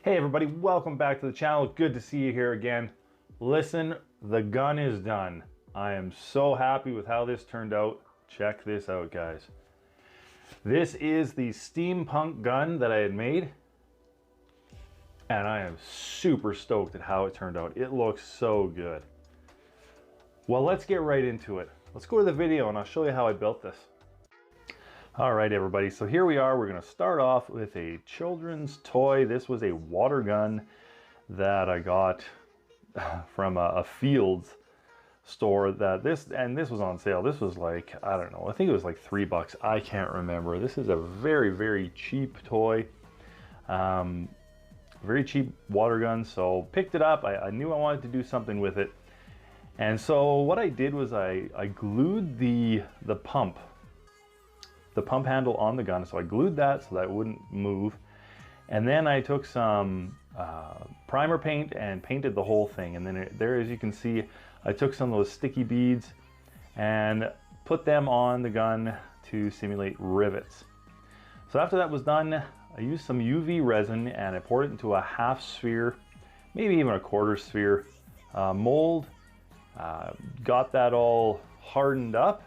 Hey everybody, welcome back to the channel. Good to see you here again. Listen, the gun is done. I am so happy with how this turned out. Check this out, guys. This is the steampunk gun that I had made, and I am super stoked at how it turned out. It looks so good. Well, let's get right into it. Let's go to the video and I'll show you how I built this. All right, everybody, so here we are. We're gonna start off with a children's toy. This was a water gun that I got from a Fields store. This was on sale. This was like, I don't know, I think it was like $3. I can't remember. This is a very, very cheap toy. Very cheap water gun, so picked it up. I knew I wanted to do something with it. And so what I did was I glued the pump handle on the gun. So I glued that so that it wouldn't move. And then I took some primer paint and painted the whole thing. And then there, as you can see, I took some of those sticky beads and put them on the gun to simulate rivets. So after that was done, I used some UV resin and I poured it into a half sphere, maybe even a quarter sphere mold. Got that all hardened up.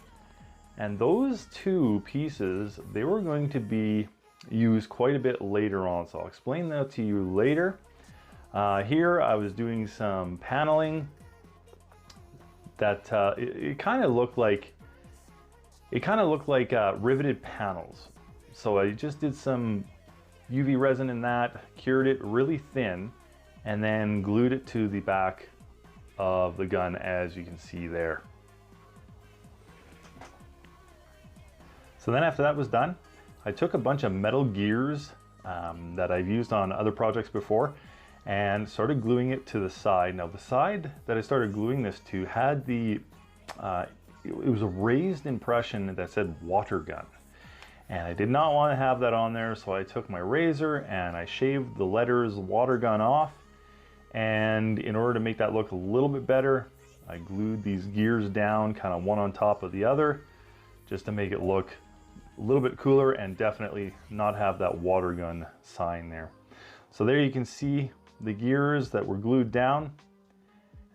And those two pieces, they were going to be used quite a bit later on. So I'll explain that to you later. Here I was doing some paneling that it kind of looked like riveted panels. So I just did some UV resin in that, cured it really thin, and then glued it to the back of the gun, as you can see there. So then after that was done, I took a bunch of metal gears that I've used on other projects before and started gluing it to the side. Now the side that I started gluing this to had it was a raised impression that said water gun. And I did not want to have that on there, so I took my razor and I shaved the letters water gun off. And in order to make that look a little bit better, I glued these gears down, kind of one on top of the other, just to make it look a little bit cooler and definitely not have that water gun sign there. So there you can see the gears that were glued down,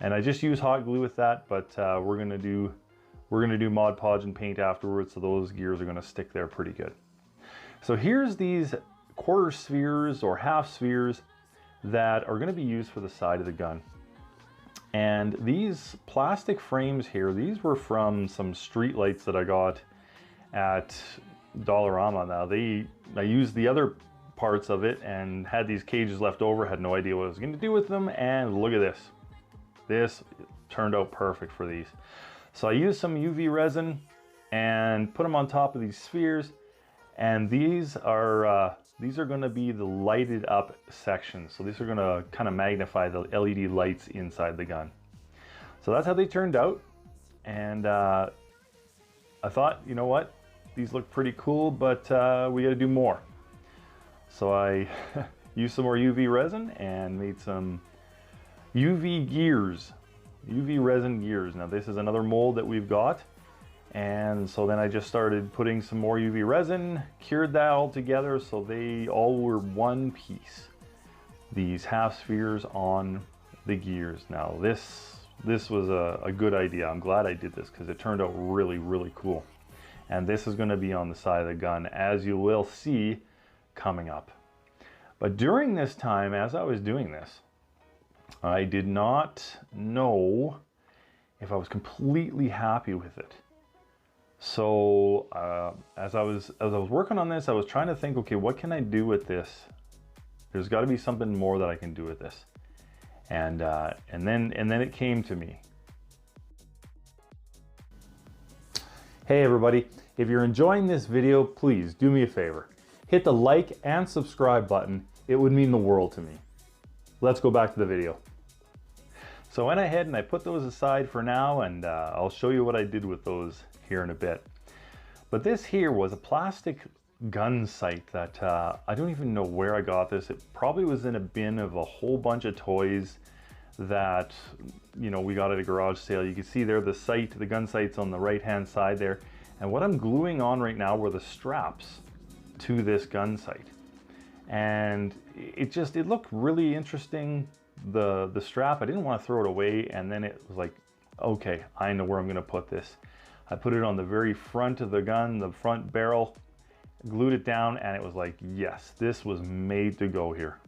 and I just use hot glue with that, but we're gonna do Mod Podge and paint afterwards, so those gears are gonna stick there pretty good. So here's these quarter spheres or half spheres that are gonna be used for the side of the gun. And these plastic frames here, these were from some street lights that I got at Dollarama. Now I used the other parts of it and had these cages left over, had no idea what I was going to do with them, and look at this. This turned out perfect for these. So I used some UV resin and put them on top of these spheres, and these are going to be the lighted up sections. So these are going to kind of magnify the LED lights inside the gun. So that's how they turned out, and I thought, you know what, these look pretty cool, but we got to do more. So I used some more UV resin and made some UV gears, UV resin gears. Now this is another mold that we've got, and so then I just started putting some more UV resin, cured that all together so they all were one piece, these half spheres on the gears. Now this was a good idea. I'm glad I did this because it turned out really, really cool. And this is going to be on the side of the gun, as you will see coming up. But during this time, as I was doing this, I did not know if I was completely happy with it. So as I was working on this, I was trying to think, okay, what can I do with this? There's got to be something more that I can do with this. And then it came to me. Hey everybody, if you're enjoying this video, please do me a favor. Hit the like and subscribe button. It would mean the world to me. Let's go back to the video. So I went ahead and I put those aside for now, and I'll show you what I did with those here in a bit. But this here was a plastic gun sight that I don't even know where I got this. It probably was in a bin of a whole bunch of toys that, you know, we got at a garage sale. You can see there the sight, the gun sight's on the right hand side there. And what I'm gluing on right now were the straps to this gun sight. and it looked really interesting. The strap, I didn't want to throw it away, and then it was like, okay, I know where I'm going to put this. I put it on the very front of the gun, the front barrel, glued it down, and it was like, yes, this was made to go here.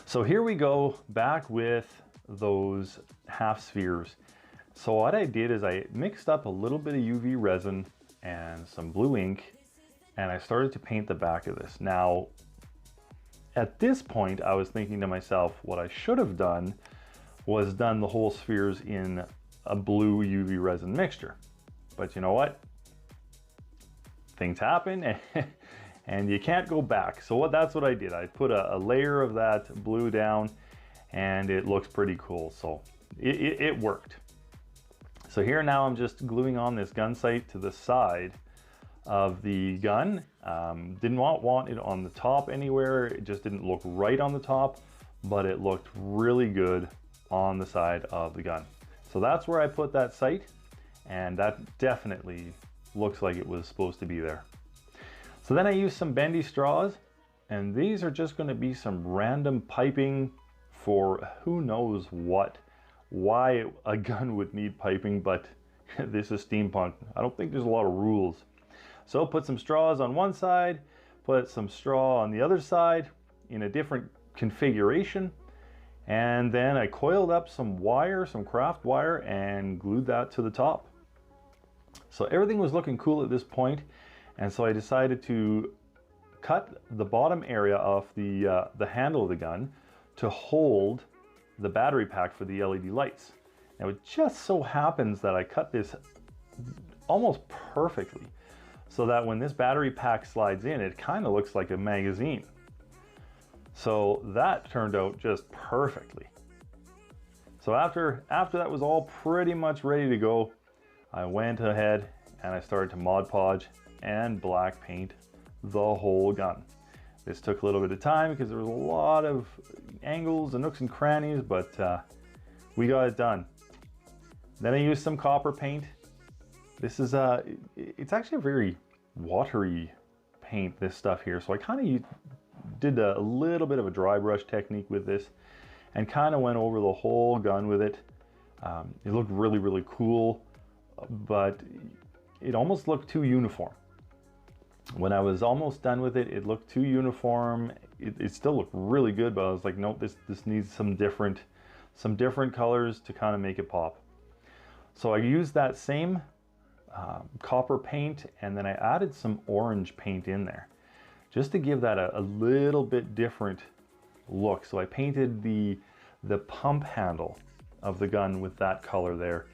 So here we go back with those half spheres. So what I did is I mixed up a little bit of UV resin and some blue ink, and I started to paint the back of this. Now, at this point, I was thinking to myself, what I should have done was done the whole spheres in a blue UV resin mixture. But you know what? Things happen and you can't go back. So that's what I did. I put a layer of that blue down, and it looks pretty cool. So it worked. So here now I'm just gluing on this gun sight to the side of the gun. Didn't want it on the top anywhere. It just didn't look right on the top, but it looked really good on the side of the gun. So that's where I put that sight, and that definitely looks like it was supposed to be there. So then I used some bendy straws, and these are just going to be some random piping for who knows what, why a gun would need piping, but this is steampunk. I don't think there's a lot of rules. So put some straws on one side, put some straw on the other side in a different configuration, and then I coiled up some wire, some craft wire, and glued that to the top. So everything was looking cool at this point, and so I decided to cut the bottom area of the handle of the gun to hold the battery pack for the LED lights. Now it just so happens that I cut this almost perfectly, so that when this battery pack slides in, it kind of looks like a magazine. So that turned out just perfectly. So after that was all pretty much ready to go, I went ahead and I started to Mod Podge and black paint the whole gun. This took a little bit of time because there was a lot of angles and nooks and crannies, but we got it done. Then I used some copper paint. This is it's actually a very watery paint, this stuff here. So I kind of did a little bit of a dry brush technique with this and kind of went over the whole gun with it. It looked really, really cool, but it almost looked too uniform. When I was almost done with it, it looked too uniform. It still looked really good, but I was like, nope, this needs some different colors to kind of make it pop. So I used that same copper paint, and then I added some orange paint in there just to give that a little bit different look. So I painted the pump handle of the gun with that color there,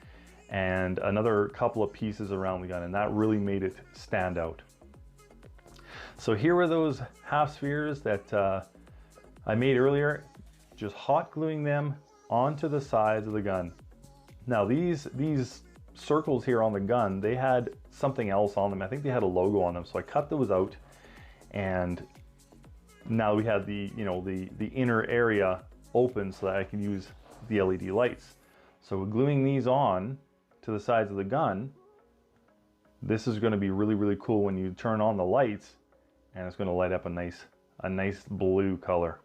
and another couple of pieces around the gun, and that really made it stand out. So here were those half spheres that I made earlier, just hot gluing them onto the sides of the gun. Now these circles here on the gun, they had something else on them. I think they had a logo on them, so I cut those out, and now we had the inner area open so that I can use the LED lights. So gluing these on to the sides of the gun, this is going to be really, really cool when you turn on the lights, and it's going to light up a nice blue color.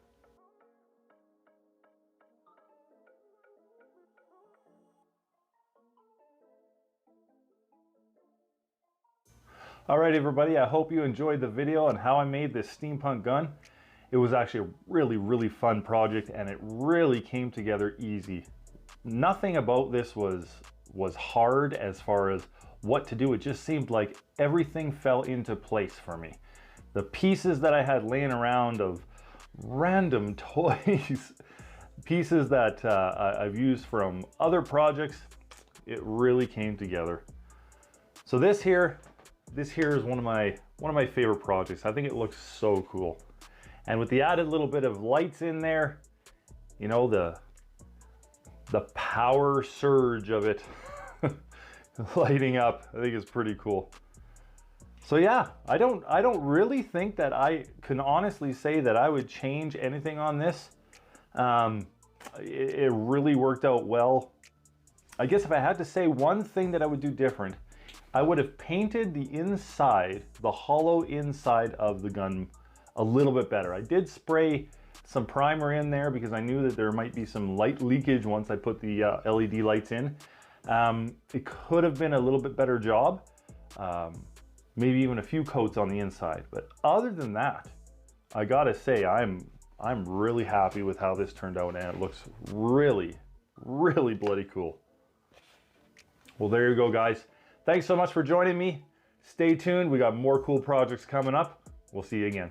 All right, everybody, I hope you enjoyed the video on how I made this steampunk gun. It was actually a really, really fun project, and it really came together easy. Nothing about this was hard as far as what to do. It just seemed like everything fell into place for me. The pieces that I had laying around of random toys, pieces that I've used from other projects, it really came together. So this here is one of my favorite projects. I think it looks so cool. And with the added little bit of lights in there, you know, the power surge of it lighting up, I think is pretty cool. So yeah, I don't really think that I can honestly say that I would change anything on this. It really worked out well. I guess if I had to say one thing that I would do different, I would have painted the inside, the hollow inside of the gun, a little bit better. I did spray some primer in there because I knew that there might be some light leakage once I put the LED lights in. It could have been a little bit better job, maybe even a few coats on the inside. But other than that, I gotta say I'm really happy with how this turned out, and it looks really, really bloody cool. Well, there you go, guys. Thanks so much for joining me. Stay tuned. We got more cool projects coming up. We'll see you again.